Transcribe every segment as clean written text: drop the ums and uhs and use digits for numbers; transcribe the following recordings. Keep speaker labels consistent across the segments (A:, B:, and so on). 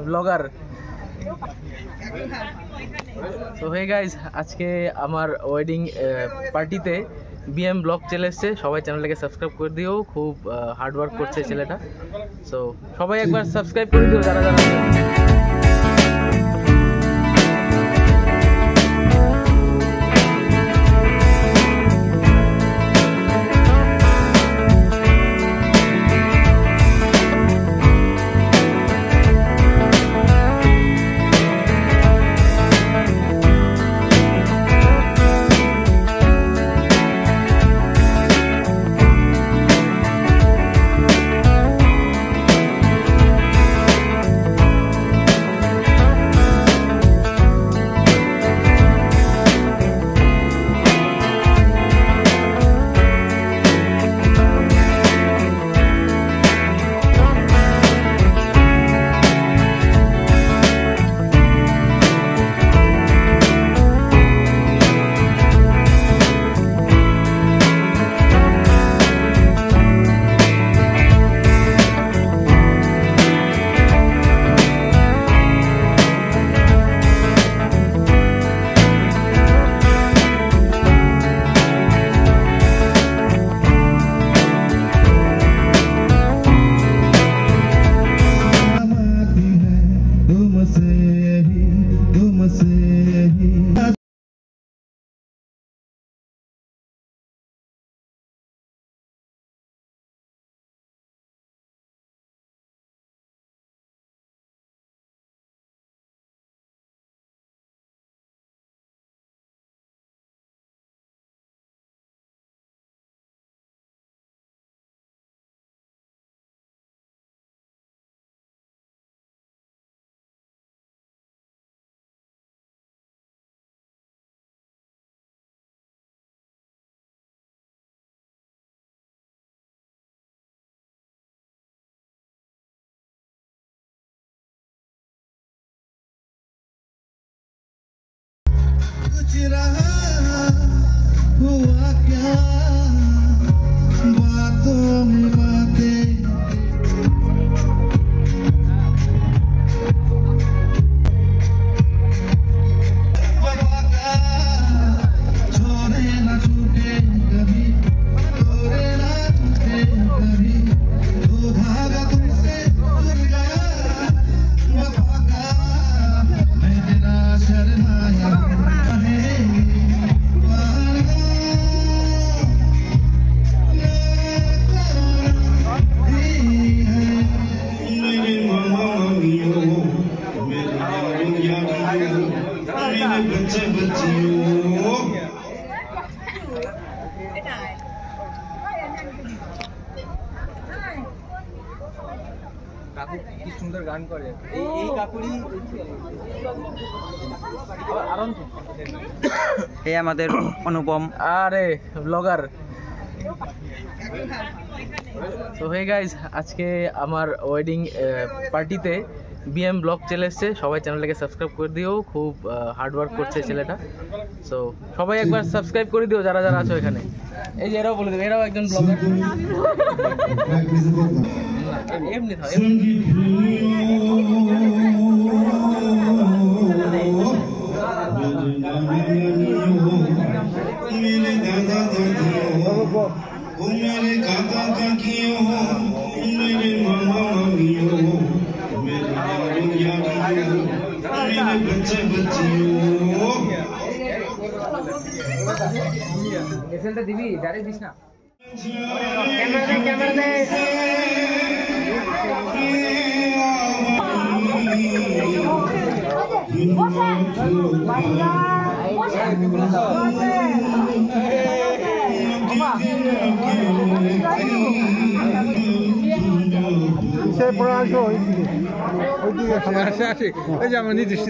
A: Blogger. তো hey guys, আজকে আমার ওয়েডিং পার্টিতে বিএম ব্লগ চলে এসছে। সবাই চ্যানেলটাকে সাবস্ক্রাইব করে দিও, খুব হার্ড ওয়ার্ক করছে ছেলেটা। সো সবাই একবার সাবস্ক্রাইব করে দিও যারা যারা।
B: कुछ रहा हुआ क्या बातों में बातें, छोड़े ना छूटे कभी, छोड़े ना छूटे कभी, जो धागा तुमसे जुड़ गया वफा का, मैं तेरा शर्माया
A: কাকু কি সুন্দর গান করে। এই কাকুরি
C: এই আমাদের অনুপম
A: আরে ব্লগার। তো হে গাইজ, আজকে আমার ওয়েডিং পার্টিতে বিএম ব্লগ চলে এসছে। সবাই চ্যানেলটাকে সাবস্ক্রাইব করে দিও, খুব হার্ড ওয়ার্ক করছে ছেলেটা। সো সবাই একবার সাবস্ক্রাইব করে দিও যারা যারা আছো এখানে। এই যে এরাও বলে দেবে, এরাও একজন ব্লগার। এমনি থাক,
B: मेरे दादा दादियों, मेरे काका काकियों, मेरे मामा मामियों, मेरे यारों यारियों, मेरे बच्चे बच्चियों।
A: এসএলটা দিবি, ডাইরেক্ট দিস না। ক্যামেরা দে।
D: সে পড়ে আসো ওইদিকে আসে আসে এই যে আমার নিজস্ব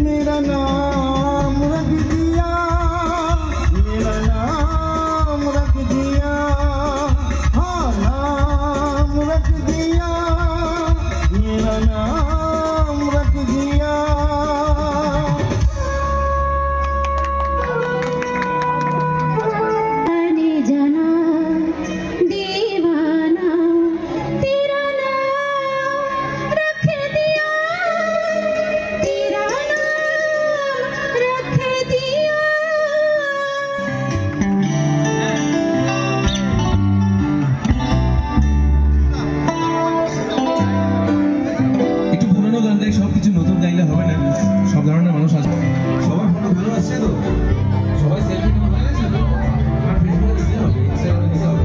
B: मेरा नाम रख दिया, मेरा नाम रख दिया, हाँ नाम रख दिया, मेरा नाम रख दिया।
E: সবকিছু নতুন গাইলে হবে না, সব ধরনের মানুষ আসবে। সবার ফটো ভালো আসছে তো, সবাই সেলফি নেওয়া হয়ে গেছে তো, আর ফেসবুকে দিতে হবে, ইনস্টাগ্রামে দিতে হবে।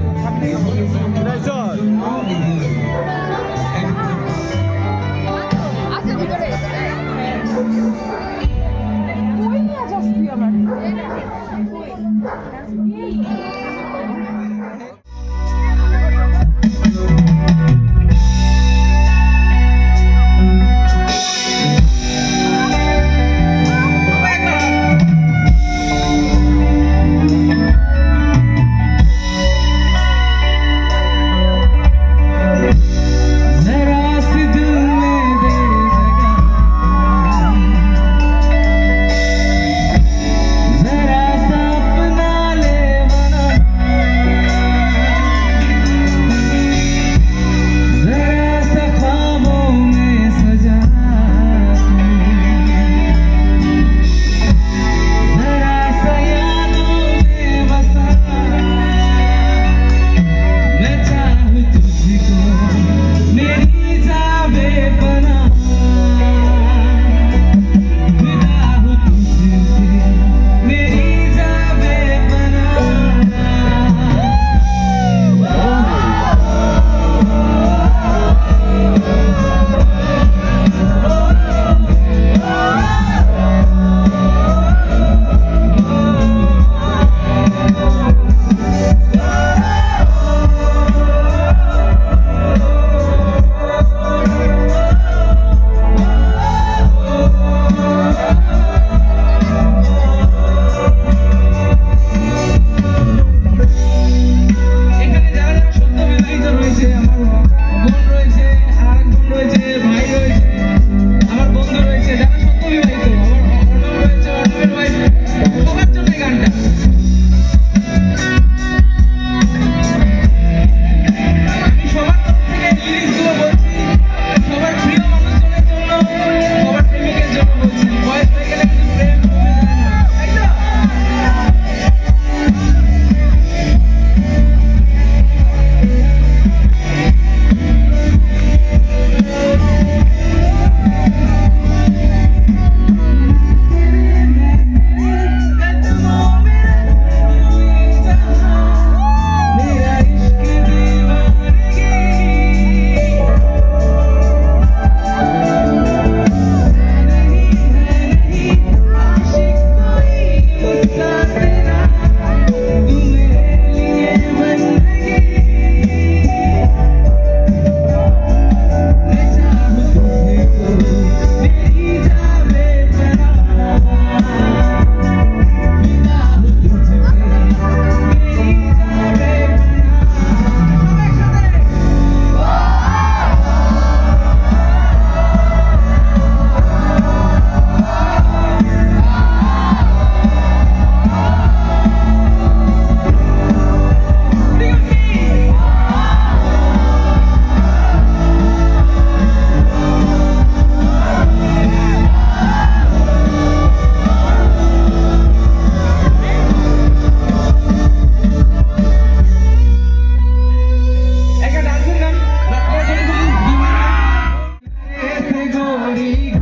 E: Glory